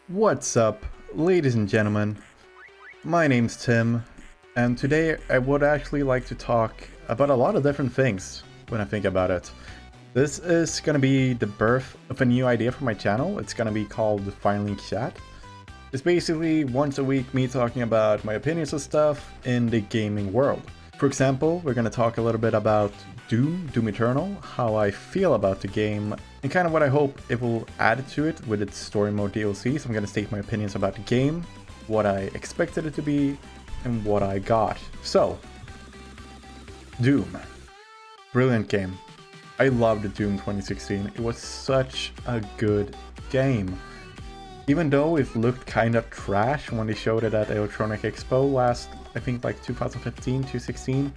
What's up, ladies and gentlemen? My name's Tim, and today I would actually like to talk about a lot of different things when I think about it. This is gonna be the birth of a new idea for my channel. It's gonna be called the Firelink Chat. It's basically once a week me talking about my opinions of stuff in the gaming world. For example, we're gonna talk a little bit about Doom Eternal, how I feel about the game, and kind of what I hope it will add to it with its story mode DLC. So I'm gonna state my opinions about the game, what I expected it to be, and what I got. So, Doom. Brilliant game. I loved Doom 2016. It was such a good game. Even though it looked kind of trash when they showed it at Electronic Expo last, I think like 2015, 2016,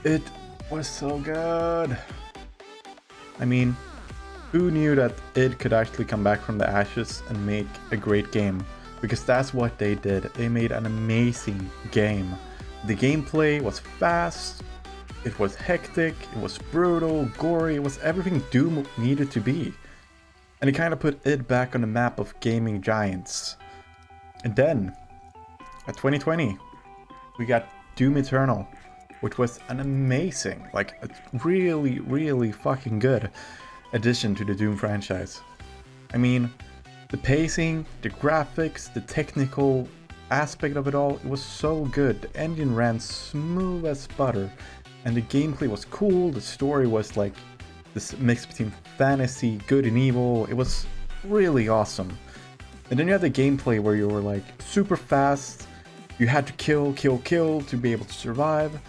it was so good. I mean, who knew that it could actually come back from the ashes and make a great game? Because that's what they did. They made an amazing game. The gameplay was fast, it was hectic, it was brutal, gory, it was everything Doom needed to be. And it kind of put it back on the map of gaming giants. And then, at 2020, we got Doom Eternal, which was an amazing, like a really fucking good addition to the Doom franchise. I mean, the pacing, the graphics, the technical aspect of it all, it was so good. The engine ran smooth as butter, and the gameplay was cool. The story was like this mix between fantasy, good and evil. It was really awesome. And then you had the gameplay where you were like super fast. You had to kill to be able to survive.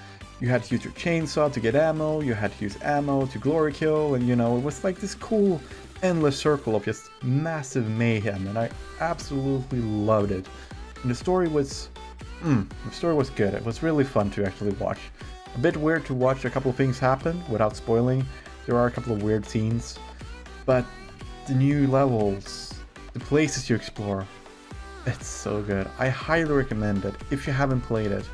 You had to use your chainsaw to get ammo. You had to use ammo to glory kill. And you know, it was like this cool endless circle of just massive mayhem. And I absolutely loved it. And the story was good. It was really fun to actually watch. A bit weird to watch a couple of things happen without spoiling. There are a couple of weird scenes, but the new levels, the places you explore, it's so good. I highly recommend it. If you haven't played it,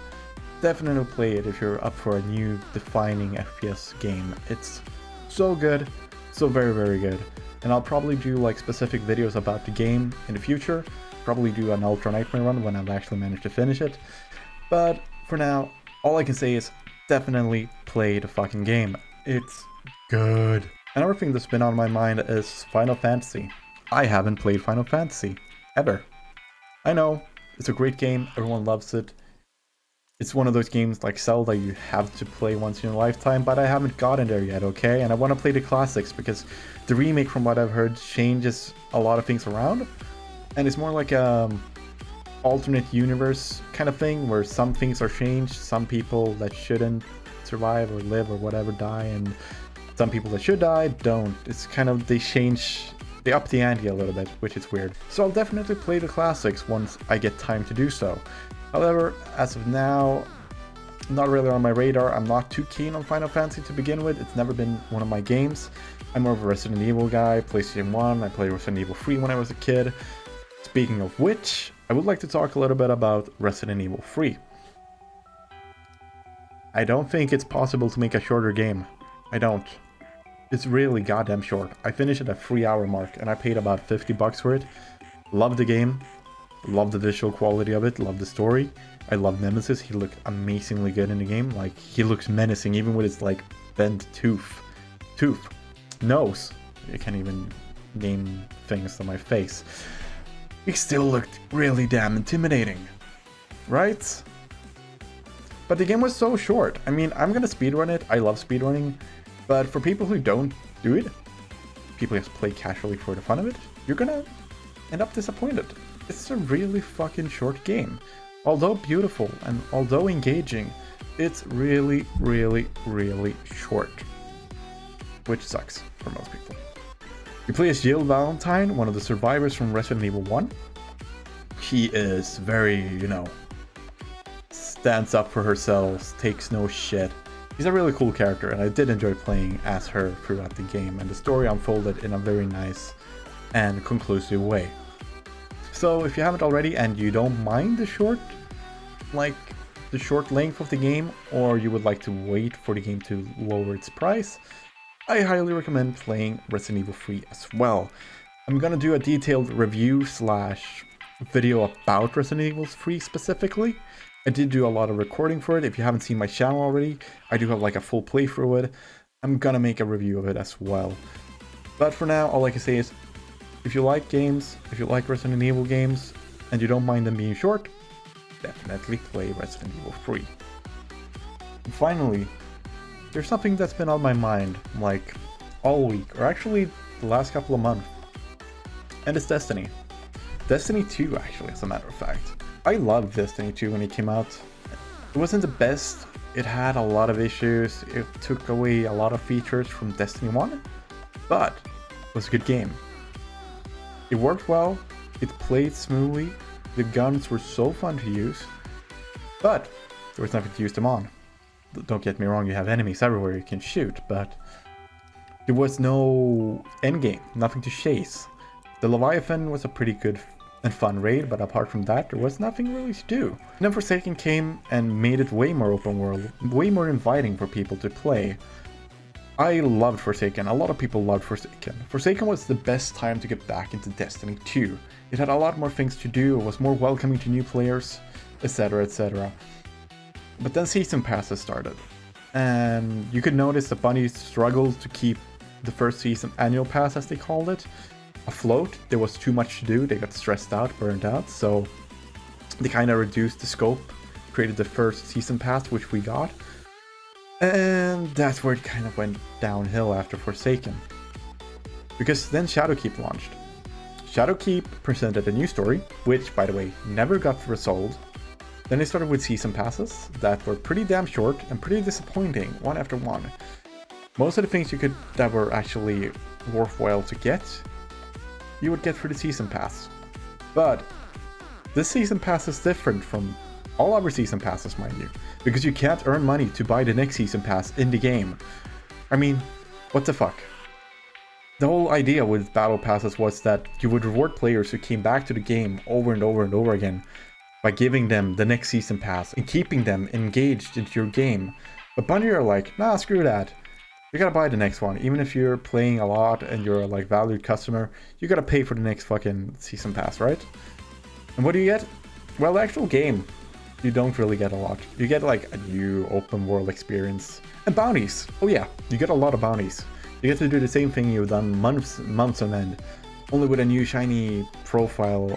definitely play it if you're up for a new defining FPS game. It's so good, so very good. And I'll probably do like specific videos about the game in the future. Probably do an Ultra Nightmare run when I've actually managed to finish it. But for now, all I can say is definitely play the fucking game. It's good. Another thing that's been on my mind is Final Fantasy. I haven't played Final Fantasy, ever. I know, it's a great game, everyone loves it. It's one of those games like Zelda you have to play once in a lifetime, but I haven't gotten there yet, okay? And I want to play the classics because the remake, from what I've heard, changes a lot of things around. And it's more like alternate universe kind of thing where some things are changed, some people that shouldn't survive or live or whatever die, and some people that should die don't. It's kind of, they up the ante a little bit, which is weird. So I'll definitely play the classics once I get time to do so. However, as of now, not really on my radar. I'm not too keen on Final Fantasy to begin with. It's never been one of my games. I'm more of a Resident Evil guy, PlayStation 1. I played Resident Evil 3 when I was a kid. Speaking of which, I would like to talk a little bit about Resident Evil 3. I don't think it's possible to make a shorter game. I don't. It's really goddamn short. I finished at a 3-hour mark and I paid about $50 for it. Love the game. Love the visual quality of it. Love the story. I love Nemesis. He looked amazingly good in the game. Like, he looks menacing even with his like bent nose. I can't even name things on my face. He still looked really damn intimidating, right? But the game was so short. I mean, I'm gonna speedrun it. I love speedrunning. But for people who don't do it, people who just play casually for the fun of it, you're gonna end up disappointed. It's a really fucking short game. Although beautiful and although engaging, it's really short. Which sucks for most people. You play as Jill Valentine, one of the survivors from Resident Evil 1. She is very, stands up for herself, takes no shit. She's a really cool character, and I did enjoy playing as her throughout the game, and the story unfolded in a very nice and conclusive way. So if you haven't already and you don't mind the short length of the game, or you would like to wait for the game to lower its price, I highly recommend playing Resident Evil 3 as well. I'm gonna do a detailed review slash video about Resident Evil 3 specifically. I did do a lot of recording for it. If you haven't seen my channel already, I do have like a full playthrough of it. I'm gonna make a review of it as well. But for now, all I can say is, if you like games, if you like Resident Evil games, and you don't mind them being short, definitely play Resident Evil 3. And finally, there's something that's been on my mind like all week, or actually the last couple of months, and it's Destiny. Destiny 2 actually, as a matter of fact. I loved Destiny 2 when it came out. It wasn't the best, it had a lot of issues, it took away a lot of features from Destiny 1, but it was a good game. It worked well, it played smoothly, the guns were so fun to use, but there was nothing to use them on. Don't get me wrong, you have enemies everywhere you can shoot, but there was no endgame, nothing to chase. The Leviathan was a pretty good and fun raid, but apart from that, there was nothing really to do. And then Forsaken came and made it way more open world, way more inviting for people to play. I loved Forsaken, a lot of people loved Forsaken. Forsaken was the best time to get back into Destiny 2. It had a lot more things to do, it was more welcoming to new players, etc, etc. But then Season Passes started, and you could notice that Bungie struggled to keep the first season annual pass, as they called it, afloat. There was too much to do, they got stressed out, burned out, so they kind of reduced the scope, created the first season pass, which we got, and that's where it kind of went downhill after Forsaken. Because then Shadowkeep launched. Shadowkeep presented a new story, which, by the way, never got resolved. Then they started with season passes that were pretty damn short and pretty disappointing, one after one. Most of the things that were actually worthwhile to get, you would get through the season pass. But this season pass is different from all other season passes, mind you, because you can't earn money to buy the next season pass in the game. I mean, what the fuck? The whole idea with battle passes was that you would reward players who came back to the game over and over and over again by giving them the next season pass and keeping them engaged into your game. But Bungie are like, nah, screw that. You gotta buy the next one. Even if you're playing a lot and you're a like valued customer, you gotta pay for the next fucking season pass, right? And what do you get? Well, the actual game, you don't really get a lot. You get like a new open world experience and bounties. Oh yeah, you get a lot of bounties. You get to do the same thing you've done months on end, only with a new shiny profile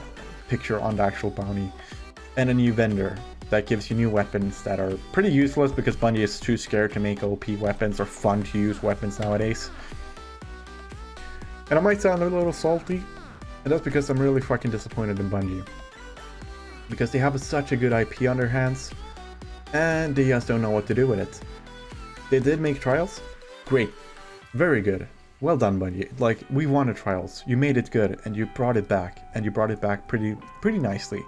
picture on the actual bounty and a new vendor that gives you new weapons that are pretty useless because Bungie is too scared to make OP weapons or fun to use weapons nowadays. And I might sound a little salty, and that's because I'm really fucking disappointed in Bungie. Because they have such a good IP on their hands, and they just don't know what to do with it. They did make Trials. Great. Very good. Well done, Bungie. Like, we wanted Trials. You made it good, and you brought it back. And you brought it back pretty nicely.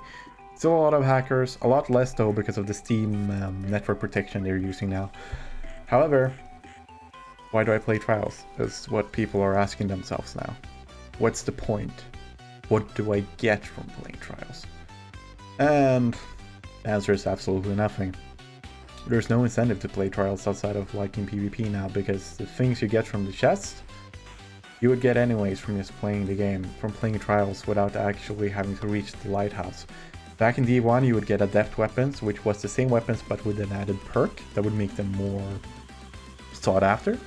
Still a lot of hackers, a lot less though because of the Steam network protection they're using now. However, why do I play Trials? Is what people are asking themselves now. What's the point? What do I get from playing Trials? And the answer is absolutely nothing. There's no incentive to play Trials outside of liking PvP now, because the things you get from the chest, you would get anyways from just playing the game, from playing Trials without actually having to reach the lighthouse. Back in D1 you would get adept weapons, which was the same weapons but with an added perk that would make them more sought after.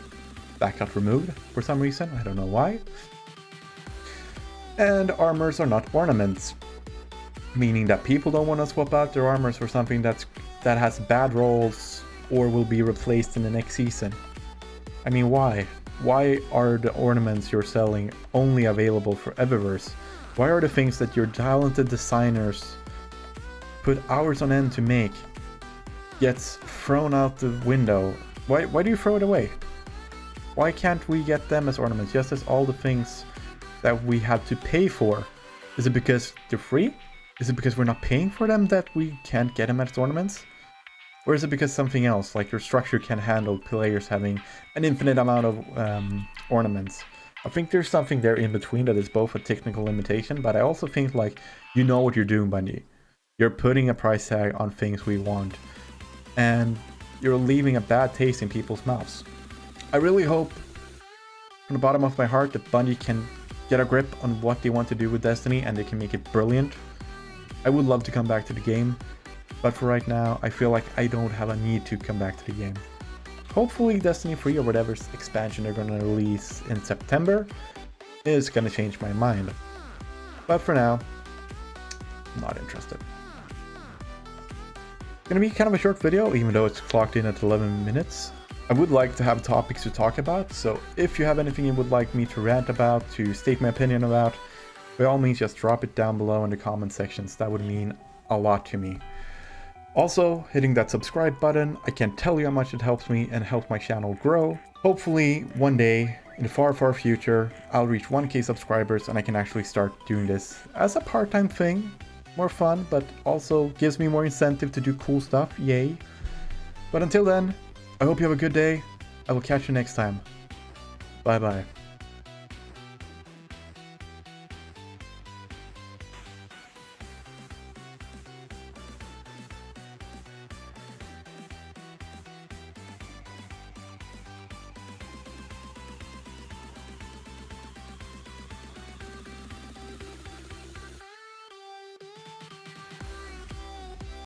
That got removed for some reason, I don't know why. And armors are not ornaments, meaning that people don't want to swap out their armors for something that has bad rolls or will be replaced in the next season. I mean, why? Why are the ornaments you're selling only available for Eververse? Why are the things that your talented designers put hours on end to make gets thrown out the window? Why do you throw it away? Why can't we get them as ornaments, just as all the things that we had to pay for? Is it because they're free? Is it because we're not paying for them that we can't get them as ornaments? Or is it because something else, like your structure can handle players having an infinite amount of ornaments? I think there's something there in between that is both a technical limitation, but I also think like, you know what you're doing, Bungie. You're putting a price tag on things we want, and you're leaving a bad taste in people's mouths. I really hope from the bottom of my heart that Bungie can get a grip on what they want to do with Destiny and they can make it brilliant, I would love to come back to the game. But for right now, I feel like I don't have a need to come back to the game. Hopefully Destiny 3 or whatever expansion they're going to release in September is going to change my mind. But for now, I'm not interested. It's going to be kind of a short video, even though it's clocked in at 11 minutes. I would like to have topics to talk about, so if you have anything you would like me to rant about, to state my opinion about, by all means just drop it down below in the comment sections. That would mean a lot to me. Also, hitting that subscribe button, I can't tell you how much it helps me and helps my channel grow. Hopefully, one day, in the far, far future, I'll reach 1K subscribers and I can actually start doing this as a part-time thing. More fun, but also gives me more incentive to do cool stuff, yay. But until then, I hope you have a good day. I will catch you next time. Bye bye.